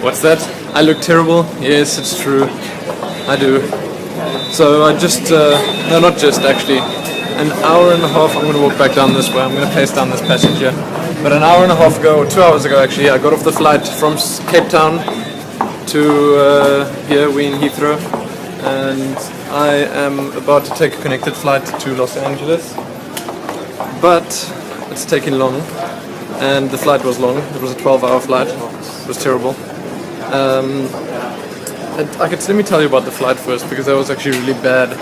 What's that? I look terrible? Yes, it's true. I do. So I just, no, not just actually, an hour and a half, I'm going to walk back down this way. I'm going to pace down this passage here. But an hour and a half ago, or 2 hours ago actually, I got off the flight from Cape Town to here, we're in Heathrow. And I am about to take a connected flight to Los Angeles. But it's taking long. And the flight was long. It was a 12-hour flight. It was terrible. Let me tell you about the flight first, because that was actually really bad.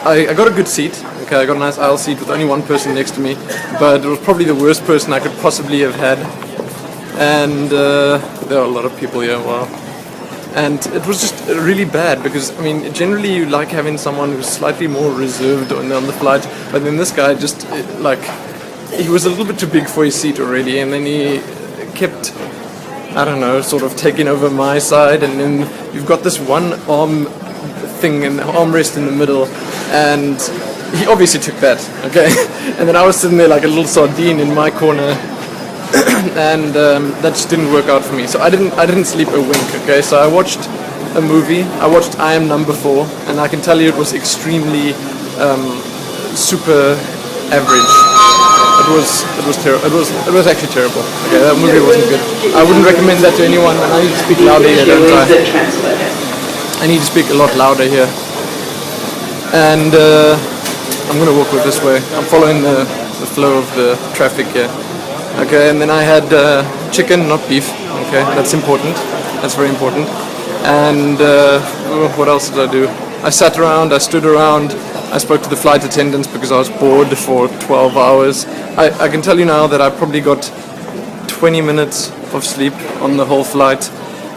I got a good seat. Okay, I got a nice aisle seat with only one person next to me, but it was probably the worst person I could possibly have had. And there are a lot of people here. Wow. And it was just really bad because, I mean, generally you like having someone who's slightly more reserved on the flight, but then this guy just, he was a little bit too big for his seat already, and then he kept, I don't know, sort of taking over my side, and then you've got this one arm thing and armrest in the middle, and he obviously took that, okay? And then I was sitting there like a little sardine in my corner, and that just didn't work out for me. So I didn't sleep a wink, okay? So I watched a movie. I watched I Am Number 4, and I can tell you it was extremely super average. It was terrible. It was actually terrible. Okay, that movie wasn't good. I wouldn't recommend that to anyone. And I need to speak louder here, don't I? I need to speak a lot louder here. And I'm gonna walk with this way. I'm following the flow of the traffic here. Okay, and then I had chicken, not beef. Okay, that's important. That's very important. And what else did I do? I sat around. I stood around. I spoke to the flight attendants because I was bored for 12 hours. I can tell you now that I probably got 20 minutes of sleep on the whole flight.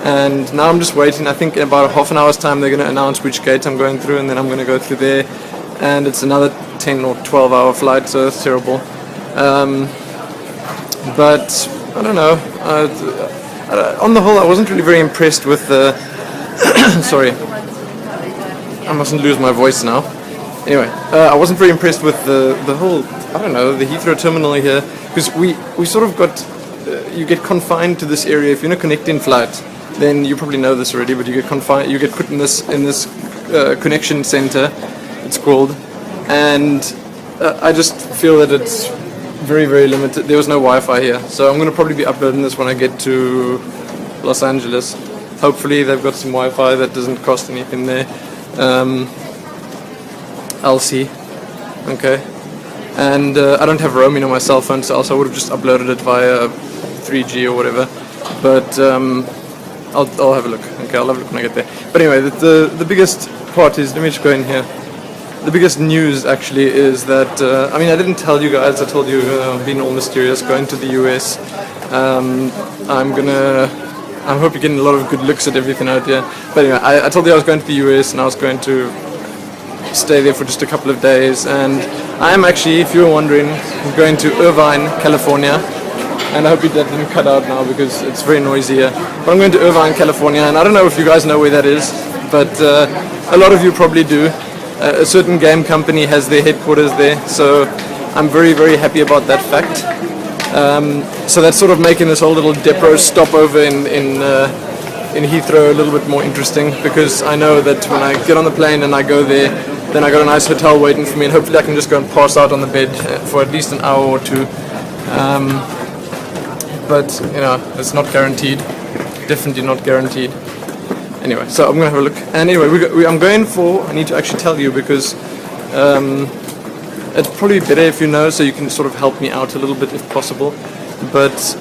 And now I'm just waiting. I think in about half an hour's time they're going to announce which gate I'm going through, and then I'm going to go through there. And it's another 10 or 12 hour flight, so it's terrible. But I don't know. On the whole, I wasn't really very impressed with the... Sorry. I mustn't lose my voice now. Anyway, I wasn't very impressed with the whole, I don't know, the Heathrow terminal here, because we sort of got, you get confined to this area. If you're in a connecting flight, then you probably know this already, but you get confined, you get put in this connection center, it's called, and I just feel that it's very, very limited. There was no Wi-Fi here, so I'm going to probably be uploading this when I get to Los Angeles. Hopefully they've got some Wi-Fi that doesn't cost anything there. I'll see. Okay. And I don't have roaming on my cell phone, so else I would have just uploaded it via 3G or whatever. But I'll have a look. Okay, I'll have a look when I get there. But anyway, the biggest part is, let me just go in here. The biggest news actually is that, I mean, I didn't tell you guys, I told you being all mysterious, going to the US. I hope you're getting a lot of good looks at everything out here. But anyway, I told you I was going to the US and I was going to stay there for just a couple of days. And I am actually, if you were wondering, going to Irvine, California. And I hope that didn't cut out now because it's very noisy here. But I'm going to Irvine, California, and I don't know if you guys know where that is, but a lot of you probably do. A certain game company has their headquarters there, so I'm very, very happy about that fact. So that's sort of making this whole little depot stopover in Heathrow a little bit more interesting, because I know that when I get on the plane and I go there, then I got a nice hotel waiting for me, and hopefully I can just go and pass out on the bed for at least an hour or two. But, you know, it's not guaranteed. Definitely not guaranteed. Anyway, so I'm going to have a look. And anyway, I'm going for, I need to actually tell you because it'd probably be better if you know, so you can sort of help me out a little bit if possible. But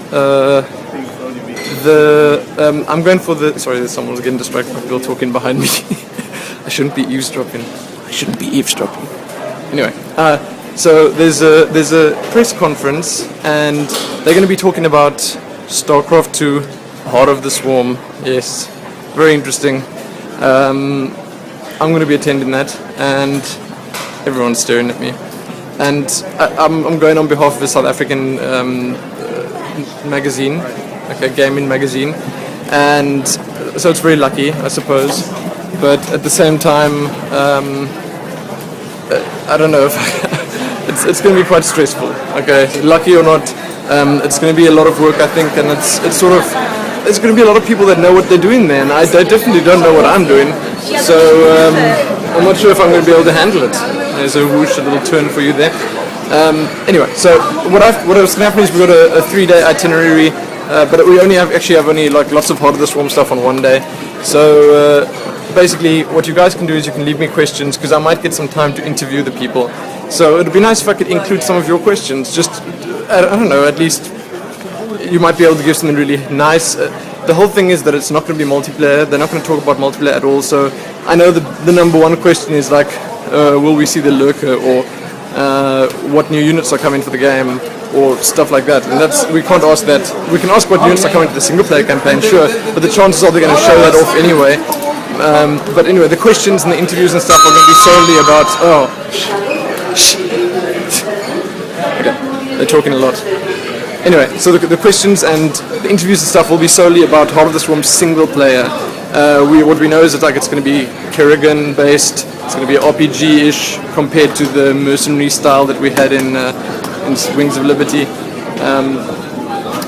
I'm going for the, sorry, there's someone's getting distracted by people talking behind me. I shouldn't be eavesdropping. Anyway, so there's a press conference, and they're going to be talking about StarCraft 2, Heart of the Swarm. Yes, very interesting. I'm going to be attending that, and everyone's staring at me. And I'm going on behalf of a South African magazine, like a gaming magazine, and so it's very lucky, I suppose. But at the same time, I don't know if it's going to be quite stressful. Okay, lucky or not, it's going to be a lot of work, I think, and it's sort of there's going to be a lot of people that know what they're doing there, and I definitely don't know what I'm doing. So I'm not sure if I'm going to be able to handle it. There's a whoosh, a little turn for you there. Anyway, so what's going to happen is we've got a 3-day itinerary, but we only have like lots of Heart of the Swarm stuff on one day. So basically, what you guys can do is you can leave me questions, because I might get some time to interview the people. So it'd be nice if I could include some of your questions. Just I don't know, at least you might be able to give something really nice. The whole thing is that it's not going to be multiplayer. They're not going to talk about multiplayer at all. So I know the number one question is like, will we see the lurker, or what new units are coming for the game, or stuff like that. And we can't ask that. We can ask what units are coming to the single player campaign, sure, but the chances are they're going to show that off anyway. But anyway, the questions and the interviews and stuff are going to be solely about. Okay, they're talking a lot. Anyway, so the questions and the interviews and stuff will be solely about Heart of the Swarm single player. What we know is that like it's going to be Kerrigan based. It's going to be RPG-ish compared to the mercenary style that we had in Wings of Liberty.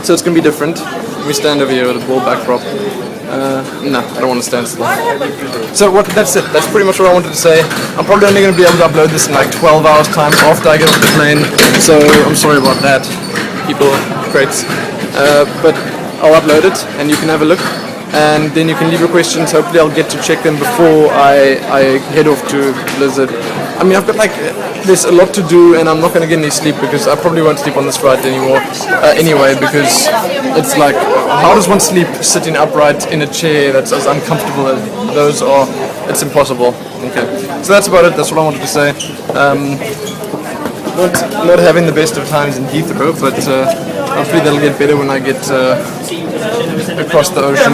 So it's going to be different. We stand over here with a ball backdrop. No, I don't want to stand still. So that's it. That's pretty much what I wanted to say. I'm probably only going to be able to upload this in like 12 hours time after I get off the plane. So I'm sorry about that, people, crates. But I'll upload it and you can have a look. And then you can leave your questions. Hopefully I'll get to check them before I head off to Blizzard. I mean, I've got there's a lot to do, and I'm not going to get any sleep, because I probably won't sleep on this flight anymore anyway, because it's like, how does one sleep sitting upright in a chair that's as uncomfortable as those are? It's impossible. Okay, so that's about it. That's what I wanted to say. Not having the best of times in Heathrow, but hopefully that'll get better when I get across the ocean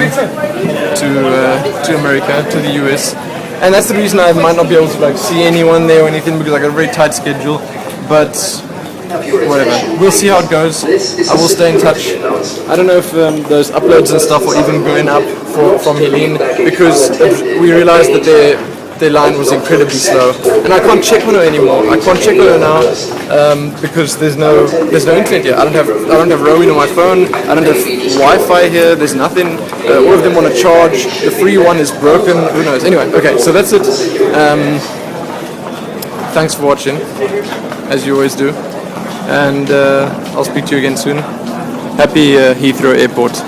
to America, to the US. And that's the reason I might not be able to see anyone there or anything, because I got a very tight schedule. But whatever, we'll see how it goes. I will stay in touch. I don't know if those uploads and stuff are even going up from Helene, because we realized that their line was incredibly slow, and I can't check on her anymore. I can't check on her now because there's no internet here. I don't have roaming on my phone. I don't have Wi-Fi here. There's nothing. All of them want to charge. The free one is broken. Who knows? Anyway, okay, so that's it. Thanks for watching, as you always do, and I'll speak to you again soon. Happy Heathrow Airport.